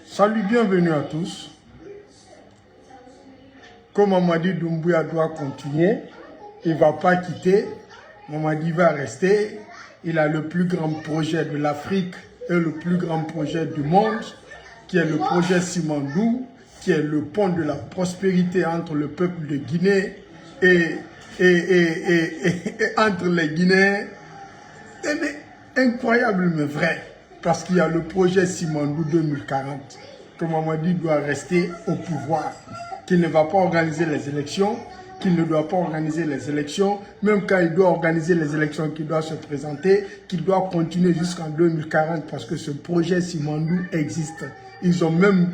Salut, bienvenue à tous. Comme Mamadi Doumbouya doit continuer, il ne va pas quitter. Mamadi va rester. Il a le plus grand projet de l'Afrique et le plus grand projet du monde, qui est le projet Simandou, qui est le pont de la prospérité entre le peuple de Guinée et entre les Guinéens. Incroyable mais vrai, parce qu'il y a le projet Simandou 2040, que Mamadi doit rester au pouvoir, qu'il ne va pas organiser les élections, qu'il ne doit pas organiser les élections, même quand il doit organiser les élections, qu'il doit se présenter, qu'il doit continuer jusqu'en 2040, parce que ce projet Simandou existe. Ils ont même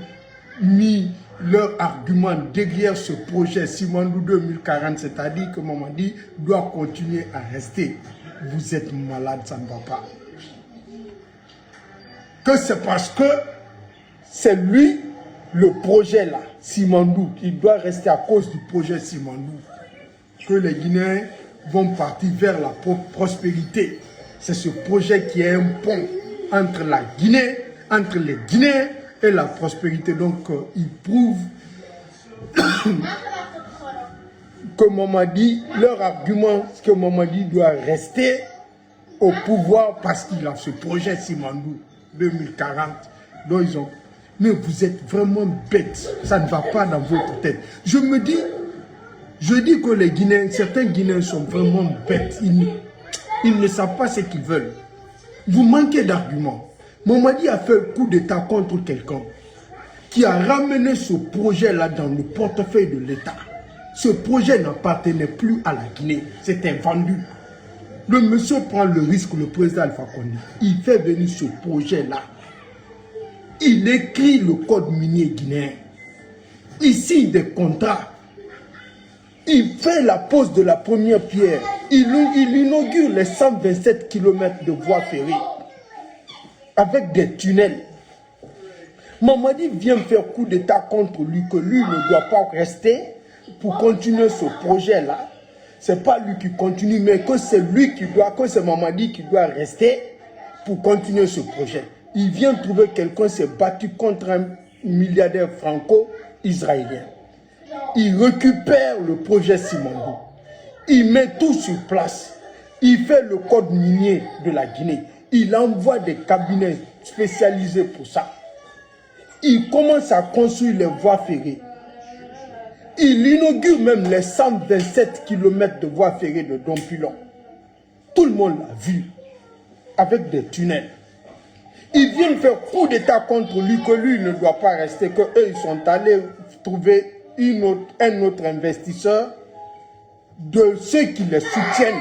mis leur argument derrière ce projet Simandou 2040, c'est-à-dire que Mamadi doit continuer à rester. Vous êtes malade, ça ne va pas. Que c'est parce que c'est lui, le projet là, Simandou, qui doit rester à cause du projet Simandou, que les Guinéens vont partir vers la prospérité. C'est ce projet qui est un pont entre la Guinée, entre les Guinéens et la prospérité. Donc, il prouve que Mamadi, leur argument, c'est que Mamadi doit rester au pouvoir parce qu'il a ce projet Simandou 2040. Donc ils ont... Mais vous êtes vraiment bêtes, ça ne va pas dans votre tête. Je dis que les Guinéens, certains Guinéens sont vraiment bêtes. Ils ne savent pas ce qu'ils veulent. Vous manquez d'arguments. Mamadi a fait le coup d'État contre quelqu'un qui a ramené ce projet-là dans le portefeuille de l'État. Ce projet n'appartenait plus à la Guinée, c'était vendu. Le monsieur prend le risque, le président Alpha Condé. Il fait venir ce projet-là. Il écrit le code minier guinéen. Il signe des contrats. Il fait la pose de la première pierre. Il inaugure les 127 km de voies ferrées avec des tunnels. Mamadi vient faire coup d'État contre lui, que lui ne doit pas rester pour continuer ce projet-là. C'est pas lui qui continue, mais que c'est lui qui doit, que c'est Mamadi qui doit rester pour continuer ce projet. Il vient trouver quelqu'un qui s'est battu contre un milliardaire franco-israélien. Il récupère le projet Simandou. Il met tout sur place. Il fait le code minier de la Guinée. Il envoie des cabinets spécialisés pour ça. Il commence à construire les voies ferrées. Il inaugure même les 127 km de voies ferrées de Dompilon. Tout le monde l'a vu, avec des tunnels. Ils viennent faire coup d'État contre lui, que lui ne doit pas rester, qu'eux ils sont allés trouver un autre investisseur, de ceux qui les soutiennent,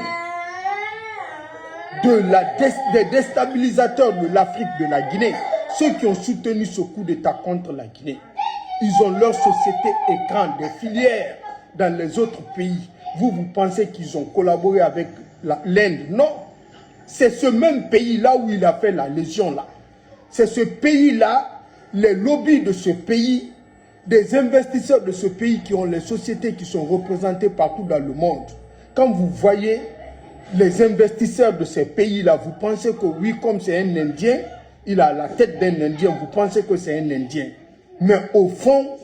des déstabilisateurs de l'Afrique, de la Guinée, ceux qui ont soutenu ce coup d'État contre la Guinée. Ils ont leur société écran, des filières dans les autres pays. Vous pensez qu'ils ont collaboré avec l'Inde? Non. C'est ce même pays-là où il a fait la légion là. C'est ce pays-là, les lobbies de ce pays, des investisseurs de ce pays qui ont les sociétés qui sont représentées partout dans le monde. Quand vous voyez les investisseurs de ces pays-là, vous pensez que oui, comme c'est un Indien, il a la tête d'un Indien, vous pensez que c'est un Indien. Mais au fond,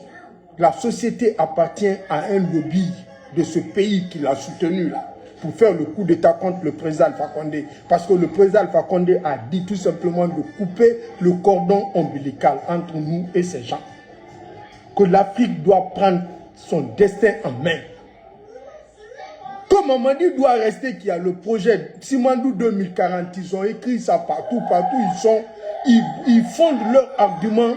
la société appartient à un lobby de ce pays qui l'a soutenu là, pour faire le coup d'État contre le président Alpha Condé. Parce que le président Alpha Condé a dit tout simplement de couper le cordon ombilical entre nous et ces gens. Que l'Afrique doit prendre son destin en main. Comme Mamadi doit rester, qu'il y a le projet Simandou 2040, ils ont écrit ça partout, ils fondent leurs arguments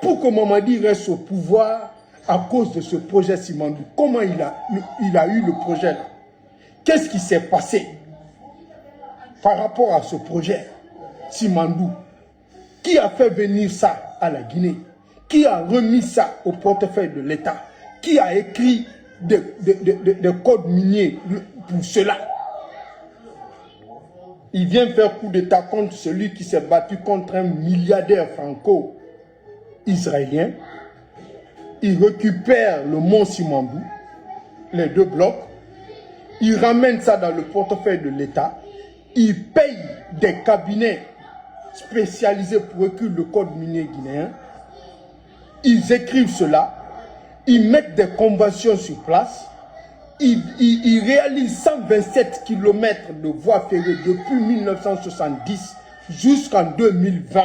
pour que Mamadi reste au pouvoir à cause de ce projet Simandou. Comment il a eu le projet là? Qu'est-ce qui s'est passé par rapport à ce projet Simandou? Qui a fait venir ça à la Guinée? Qui a remis ça au portefeuille de l'État? Qui a écrit des codes miniers pour cela? Il vient faire coup d'État contre celui qui s'est battu contre un milliardaire franco israélien. Il récupère le mont Simandou, les deux blocs. Il ramène ça dans le portefeuille de l'État. Il paye des cabinets spécialisés pour écrire le code minier guinéen. Ils écrivent cela. Ils mettent des conventions sur place. Ils réalisent 127 km de voies ferrées depuis 1970 jusqu'en 2020.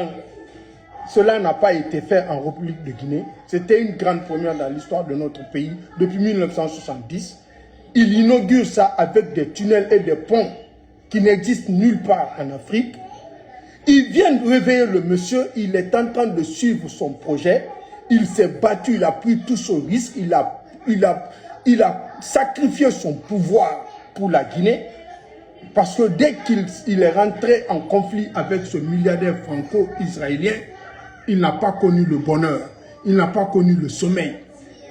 Cela n'a pas été fait en République de Guinée. C'était une grande première dans l'histoire de notre pays depuis 1970. Il inaugure ça avec des tunnels et des ponts qui n'existent nulle part en Afrique. Ils viennent réveiller le monsieur, il est en train de suivre son projet. Il s'est battu, il a pris tout son risque, il a sacrifié son pouvoir pour la Guinée. Parce que dès qu'il est rentré en conflit avec ce milliardaire franco-israélien, il n'a pas connu le bonheur, il n'a pas connu le sommeil.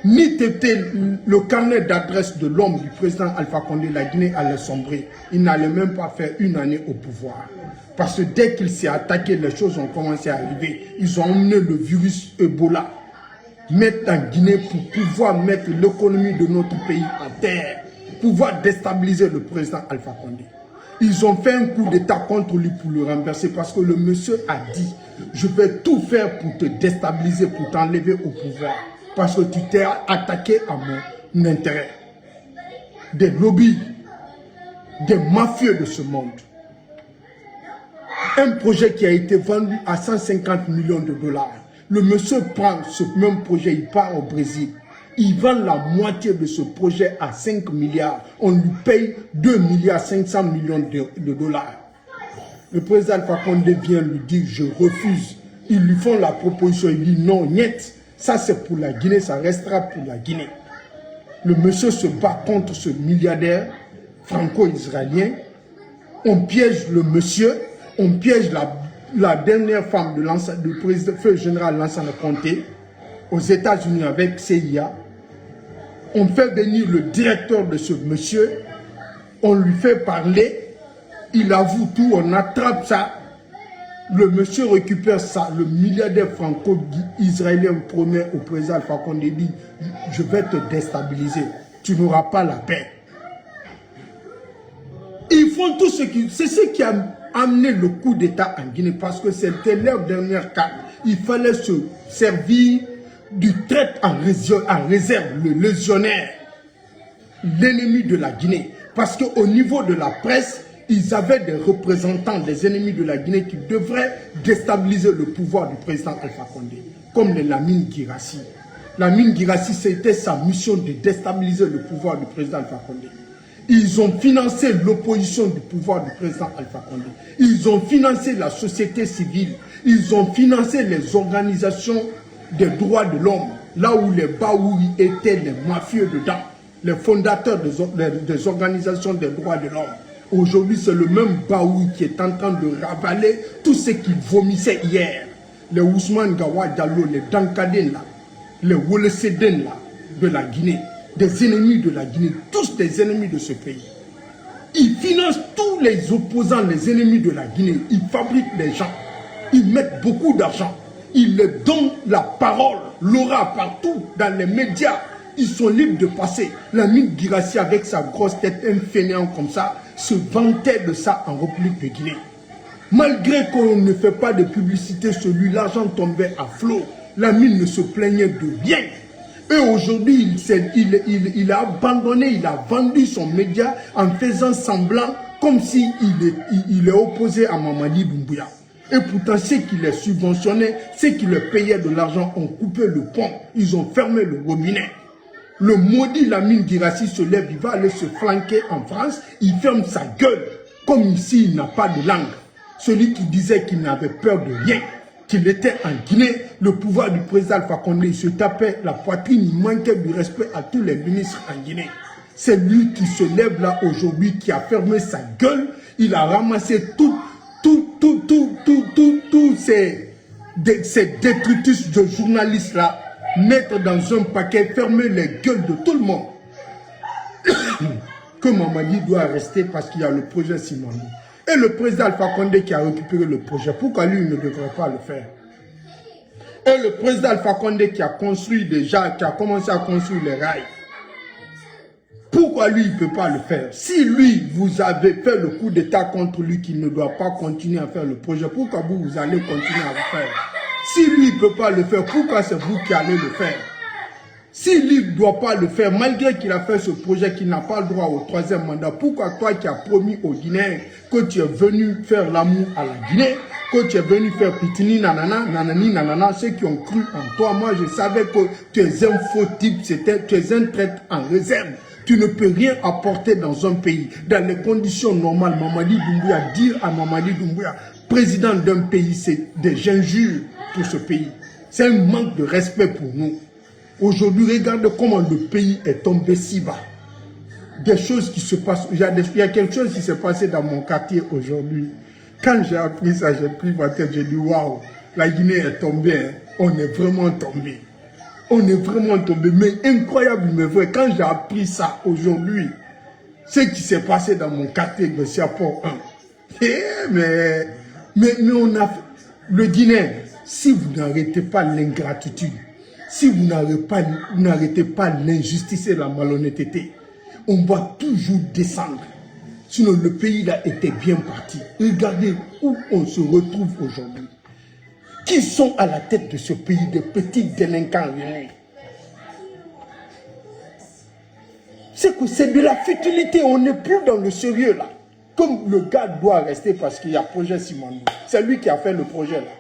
Ni était le carnet d'adresse de l'homme du président Alpha Condé, la Guinée allait sombrer. Il n'allait même pas faire une année au pouvoir. Parce que dès qu'il s'est attaqué, les choses ont commencé à arriver. Ils ont emmené le virus Ebola, mettre en Guinée pour pouvoir mettre l'économie de notre pays à terre, pouvoir déstabiliser le président Alpha Condé. Ils ont fait un coup d'état contre lui pour le renverser parce que le monsieur a dit « Je vais tout faire pour te déstabiliser, pour t'enlever au pouvoir. Parce que tu t'es attaqué à mon intérêt. » Des lobbies, des mafieux de ce monde. Un projet qui a été vendu à 150 millions de dollars. Le monsieur prend ce même projet, il part au Brésil. Il vend la moitié de ce projet à 5 milliards. On lui paye 2 milliards 500 millions de dollars. Le président Alpha Condé vient lui dire « Je refuse ». Ils lui font la proposition, il dit « Non, niet, ça c'est pour la Guinée, ça restera pour la Guinée ». Le monsieur se bat contre ce milliardaire franco-israélien. On piège le monsieur, on piège la dernière femme du président feu général Lansana Conté aux États-Unis avec CIA. On fait venir le directeur de ce monsieur, on lui fait parler, il avoue tout, on attrape ça. Le monsieur récupère ça, le milliardaire franco-israélien promet au président Alpha Condé, dit « Je vais te déstabiliser, tu n'auras pas la paix ». Ils font tout ce qui... C'est ce qui a amené le coup d'État en Guinée, parce que c'était leur dernière carte. Il fallait se servir du traître en réserve, le légionnaire, l'ennemi de la Guinée. Parce qu'au niveau de la presse, ils avaient des représentants des ennemis de la Guinée qui devraient déstabiliser le pouvoir du président Alpha Condé, comme les Lamine Guirassy. Lamine Guirassy, c'était sa mission de déstabiliser le pouvoir du président Alpha Condé. Ils ont financé l'opposition du pouvoir du président Alpha Condé. Ils ont financé la société civile. Ils ont financé les organisations des droits de l'homme, là où les Baouri étaient les mafieux dedans, les fondateurs des organisations des droits de l'homme. Aujourd'hui, c'est le même Baouri qui est en train de ravaler tout ce qu'il vomissait hier. Les Ousmane Gawa Diallo, les Dankaden, les Woleseden de la Guinée, des ennemis de la Guinée, tous des ennemis de ce pays. Ils financent tous les opposants, les ennemis de la Guinée. Ils fabriquent des gens. Ils mettent beaucoup d'argent. Ils leur donnent la parole, l'aura partout, dans les médias. Ils sont libres de passer. Lamine Guirassy, avec sa grosse tête, un fainéant comme ça, se vantait de ça en République de Guinée. Malgré qu'on ne fait pas de publicité sur lui, l'argent tombait à flot. Lamine ne se plaignait de rien. Et aujourd'hui, il a abandonné, il a vendu son média en faisant semblant comme s'il est opposé à Mamadi Doumbouya. Et pourtant, ceux qui les subventionnaient, ceux qui les payaient de l'argent ont coupé le pont, ils ont fermé le robinet. Le maudit Lamine Guirassy se lève, il va aller se flanquer en France, il ferme sa gueule, comme ici il n'a pas de langue. Celui qui disait qu'il n'avait peur de rien, qu'il était en Guinée, le pouvoir du président Alpha Condé, il se tapait la poitrine, il manquait du respect à tous les ministres en Guinée. C'est lui qui se lève là aujourd'hui, qui a fermé sa gueule, il a ramassé tous ces détritus de journalistes là, mettre dans un paquet, fermer les gueules de tout le monde. Que Mamadi doit rester parce qu'il y a le projet Simandou. Et le président Alpha Condé qui a récupéré le projet, pourquoi lui il ne devrait pas le faire? Et le président Alpha Condé qui a construit déjà, qui a commencé à construire les rails, pourquoi lui, il ne peut pas le faire? Si lui, vous avez fait le coup d'État contre lui, qu'il ne doit pas continuer à faire le projet, pourquoi vous allez continuer à le faire? Si lui, il ne peut pas le faire, pourquoi c'est vous qui allez le faire? Si lui ne doit pas le faire, malgré qu'il a fait ce projet, qu'il n'a pas le droit au troisième mandat, pourquoi toi qui as promis aux Guinéens que tu es venu faire l'amour à la Guinée, que tu es venu faire pitini nanana, nanani nanana, ceux qui ont cru en toi, moi je savais que tu es un faux type, tu es un traître en réserve. Tu ne peux rien apporter dans un pays. Dans les conditions normales, Mamadi Doumbouya, dire à Mamadi Doumbouya, président d'un pays, c'est des injures pour ce pays. C'est un manque de respect pour nous. Aujourd'hui, regarde comment le pays est tombé si bas. Des choses qui se passent. Il y a quelque chose qui s'est passé dans mon quartier aujourd'hui. Quand j'ai appris ça, j'ai pris ma tête, j'ai dit waouh, la Guinée est tombée. Hein. On est vraiment tombé. On est vraiment tombé. Mais incroyable, mais vrai. Quand j'ai appris ça aujourd'hui, ce qui s'est passé dans mon quartier de Siapo 1. Mais on a fait. Le Guinéen, si vous n'arrêtez pas l'ingratitude, si vous n'arrêtez pas l'injustice et la malhonnêteté, on va toujours descendre. Sinon, le pays là était bien parti. Regardez où on se retrouve aujourd'hui. Qui sont à la tête de ce pays, de petits délinquants réunis? C'est que c'est de la futilité, on n'est plus dans le sérieux là. Comme le gars doit rester parce qu'il y a projet Simandou. C'est lui qui a fait le projet là.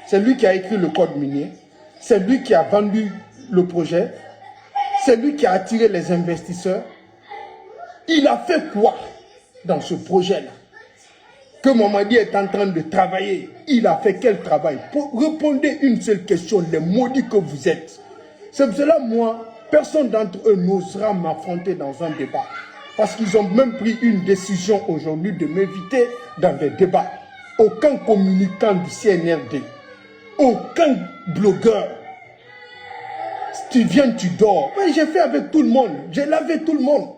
C'est lui qui a écrit le code minier. C'est lui qui a vendu le projet. C'est lui qui a attiré les investisseurs. Il a fait quoi dans ce projet-là? Que Mamadi est en train de travailler. Il a fait quel travail? Répondez une seule question, les maudits que vous êtes. C'est pour cela, moi, personne d'entre eux n'osera m'affronter dans un débat. Parce qu'ils ont même pris une décision aujourd'hui de m'éviter dans des débats. Aucun communicant du CNRD, aucun blogueur. Si tu viens, tu dors. Mais j'ai fait avec tout le monde. J'ai lavé tout le monde.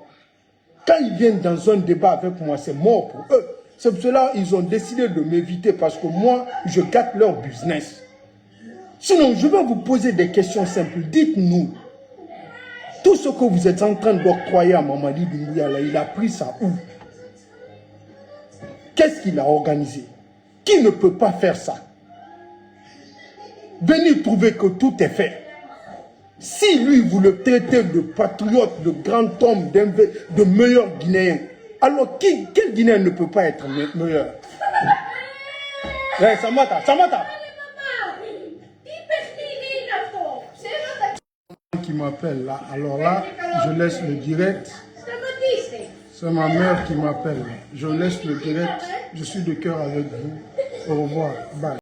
Quand ils viennent dans un débat avec moi, c'est mort pour eux. C'est pour cela qu'ils ont décidé de m'éviter parce que moi, je gâte leur business. Sinon, je vais vous poser des questions simples. Dites-nous, tout ce que vous êtes en train d'octroyer à Mamadi Doumbouya, il a pris ça où? Qu'est-ce qu'il a organisé? Qui ne peut pas faire ça? Venez trouver que tout est fait. Si lui, vous le traitez de patriote, de grand homme, de meilleur Guinéen, alors quel Guinéen ne peut pas être meilleur? Ouais, Samata. Qui m'appelle là, alors là, je laisse le direct. C'est ma mère qui m'appelle. Je laisse le direct. Je suis de cœur avec vous. Au revoir. Bye.